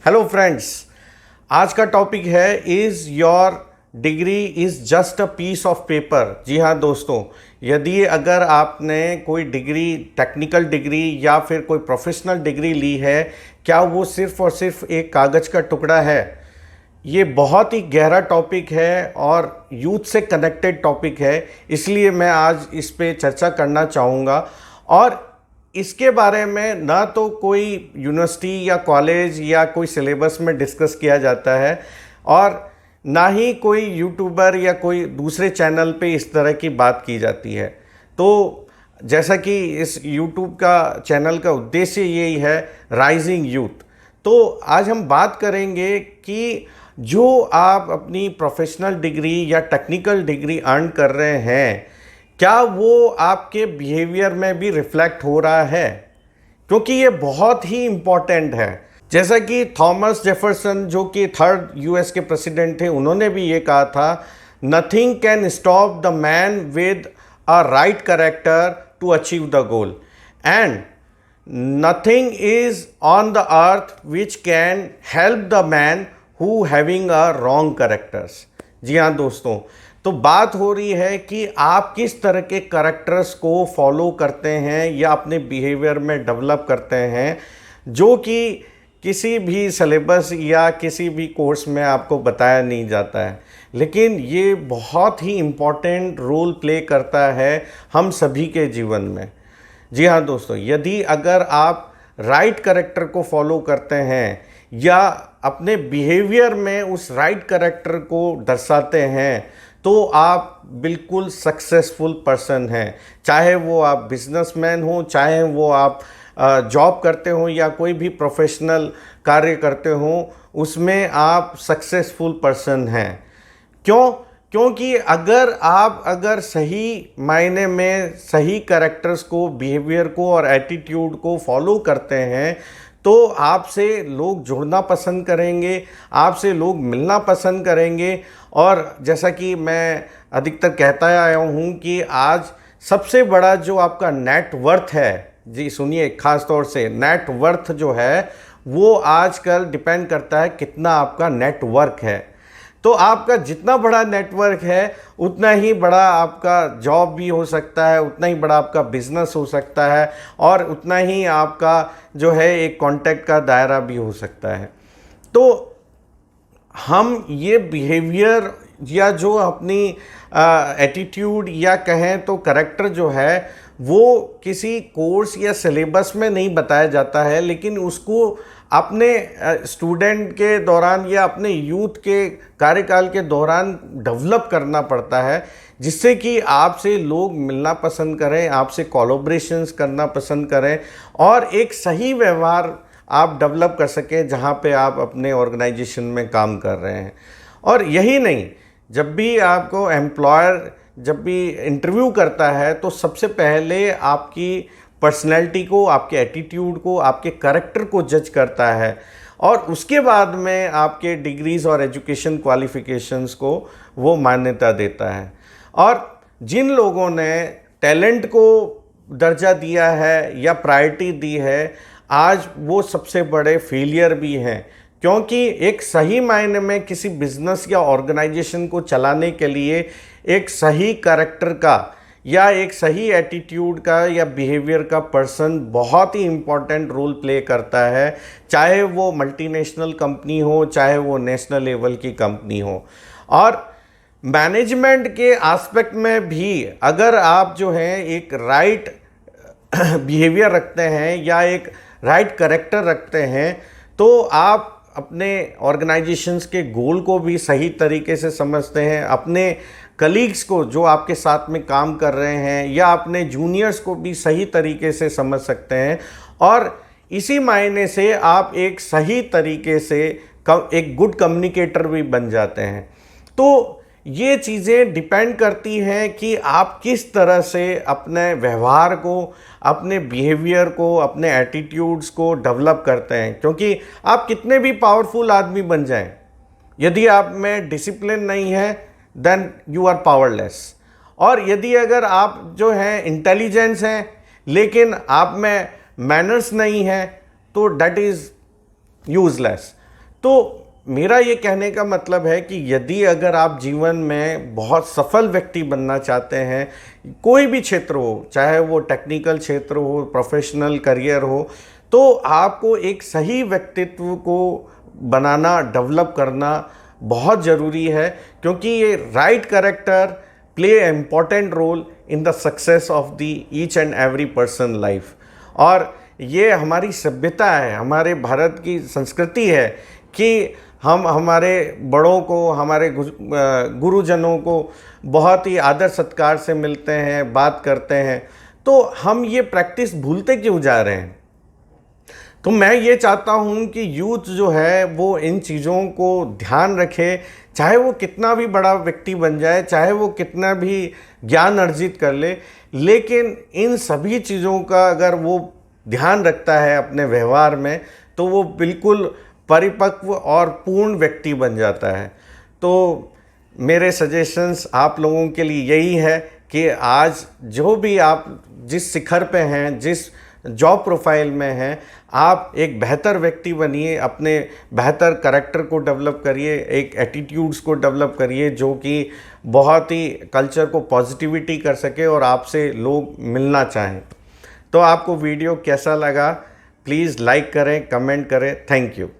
Hello friends, आज का topic है is your degree is just a piece of paper. जी हाँ दोस्तों, यदि अगर आपने कोई डिग्री, टेक्निकल डिग्री या फिर कोई प्रोफेशनल डिग्री ली है, क्या वो सिर्फ़ और सिर्फ एक कागज़ का टुकड़ा है? ये बहुत ही गहरा टॉपिक है और यूथ से कनेक्टेड टॉपिक है, इसलिए मैं आज इस पे चर्चा करना चाहूँगा। और इसके बारे में ना तो कोई यूनिवर्सिटी या कॉलेज या कोई सिलेबस में डिस्कस किया जाता है और ना ही कोई यूट्यूबर या कोई दूसरे चैनल पे इस तरह की बात की जाती है। तो जैसा कि इस यूट्यूब का चैनल का उद्देश्य यही है, राइजिंग यूथ। तो आज हम बात करेंगे कि जो आप अपनी प्रोफेशनल डिग्री या टेक्निकल डिग्री अर्न कर रहे हैं, क्या वो आपके बिहेवियर में भी रिफ्लेक्ट हो रहा है? क्योंकि ये बहुत ही इम्पॉर्टेंट है। जैसा कि थॉमस जेफरसन, जो कि थर्ड यूएस के प्रेसिडेंट थे, उन्होंने भी ये कहा था, nothing can stop the man with a right character to achieve the goal and nothing is on the earth which can help the man who having a wrong characters. जी हाँ दोस्तों, तो बात हो रही है कि आप किस तरह के कैरेक्टर्स को फॉलो करते हैं या अपने बिहेवियर में डेवलप करते हैं, जो कि किसी भी सिलेबस या किसी भी कोर्स में आपको बताया नहीं जाता है। लेकिन ये बहुत ही इम्पॉर्टेंट रोल प्ले करता है हम सभी के जीवन में। जी हाँ दोस्तों, यदि अगर आप राइट कैरेक्टर को फॉलो करते हैं या अपने बिहेवियर में उस राइट कैरेक्टर को दर्शाते हैं, तो आप बिल्कुल सक्सेसफुल पर्सन हैं। चाहे वो आप बिजनेसमैन हो, चाहे वो आप जॉब करते हो या कोई भी प्रोफेशनल कार्य करते हो, उसमें आप सक्सेसफुल पर्सन हैं। क्यों? क्योंकि अगर सही मायने में सही कैरेक्टर्स को, बिहेवियर को और एटीट्यूड को फॉलो करते हैं, तो आपसे लोग जुड़ना पसंद करेंगे, आपसे लोग मिलना पसंद करेंगे। और जैसा कि मैं अधिकतर कहता आया हूँ कि आज सबसे बड़ा जो आपका नेटवर्थ है, जी सुनिए, ख़ास तौर से नेटवर्थ जो है वो आजकल डिपेंड करता है कितना आपका नेटवर्क है। तो आपका जितना बड़ा नेटवर्क है, उतना ही बड़ा आपका जॉब भी हो सकता है, उतना ही बड़ा आपका बिजनेस हो सकता है और उतना ही आपका जो है एक कांटेक्ट का दायरा भी हो सकता है। तो हम ये बिहेवियर या जो अपनी एटीट्यूड या कहें तो करेक्टर जो है, वो किसी कोर्स या सिलेबस में नहीं बताया जाता है, लेकिन उसको अपने स्टूडेंट के दौरान या अपने यूथ के कार्यकाल के दौरान डेवलप करना पड़ता है, जिससे कि आपसे लोग मिलना पसंद करें, आपसे कोलैबोरेशंस करना पसंद करें और एक सही व्यवहार आप डेवलप कर सकें जहाँ पे आप अपने ऑर्गेनाइजेशन में काम कर रहे हैं। और यही नहीं, जब भी आपको एम्प्लॉयर जब भी इंटरव्यू करता है, तो सबसे पहले आपकी पर्सनैलिटी को, आपके एटीट्यूड को, आपके कैरेक्टर को जज करता है और उसके बाद में आपके डिग्रीज़ और एजुकेशन क्वालिफ़िकेशंस को वो मान्यता देता है। और जिन लोगों ने टैलेंट को दर्जा दिया है या प्रायोरिटी दी है, आज वो सबसे बड़े फेलियर भी हैं। क्योंकि एक सही मायने में किसी बिजनेस या ऑर्गेनाइजेशन को चलाने के लिए एक सही कैरेक्टर का या एक सही एटीट्यूड का या बिहेवियर का पर्सन बहुत ही इम्पॉर्टेंट रोल प्ले करता है, चाहे वो मल्टीनेशनल कंपनी हो, चाहे वो नेशनल लेवल की कंपनी हो। और मैनेजमेंट के एस्पेक्ट में भी अगर आप जो है एक राइट बिहेवियर रखते हैं या एक राइट कैरेक्टर रखते हैं, तो आप अपने ऑर्गेनाइजेशंस के गोल को भी सही तरीके से समझते हैं, अपने कलीग्स को जो आपके साथ में काम कर रहे हैं या अपने जूनियर्स को भी सही तरीके से समझ सकते हैं और इसी मायने से आप एक सही तरीके से एक गुड कम्युनिकेटर भी बन जाते हैं। तो ये चीज़ें डिपेंड करती हैं कि आप किस तरह से अपने व्यवहार को, अपने बिहेवियर को, अपने एटीट्यूड्स को डेवलप करते हैं। क्योंकि आप कितने भी पावरफुल आदमी बन जाएं, यदि आप में डिसिप्लिन नहीं है, देन यू आर पावरलेस। और यदि अगर आप जो हैं इंटेलिजेंस हैं लेकिन आप में मैनर्स नहीं है, तो दैट इज़ यूजलेस। तो मेरा ये कहने का मतलब है कि यदि अगर आप जीवन में बहुत सफल व्यक्ति बनना चाहते हैं, कोई भी क्षेत्र हो, चाहे वो टेक्निकल क्षेत्र हो, प्रोफेशनल करियर हो, तो आपको एक सही व्यक्तित्व को बनाना, डेवलप करना बहुत ज़रूरी है, क्योंकि ये right character play a important role in the success of the each and every person life. और ये हमारी सभ्यता है, हमारे भारत की संस्कृति है कि हम हमारे बड़ों को, हमारे गुरुजनों को बहुत ही आदर सत्कार से मिलते हैं, बात करते हैं। तो हम ये प्रैक्टिस भूलते क्यों जा रहे हैं? तो मैं ये चाहता हूँ कि यूथ जो है वो इन चीज़ों को ध्यान रखे, चाहे वो कितना भी बड़ा व्यक्ति बन जाए, चाहे वो कितना भी ज्ञान अर्जित कर ले, लेकिन इन सभी चीज़ों का अगर वो ध्यान रखता है अपने व्यवहार में, तो वो बिल्कुल परिपक्व और पूर्ण व्यक्ति बन जाता है। तो मेरे सजेशंस आप लोगों के लिए यही है कि आज जो भी आप जिस शिखर पे हैं, जिस जॉब प्रोफाइल में हैं, आप एक बेहतर व्यक्ति बनिए, अपने बेहतर करैक्टर को डेवलप करिए, एक एटीट्यूड्स को डेवलप करिए जो कि बहुत ही कल्चर को पॉजिटिविटी कर सके और आपसे लोग मिलना चाहें। तो आपको वीडियो कैसा लगा, प्लीज़ लाइक करें, कमेंट करें। Thank you.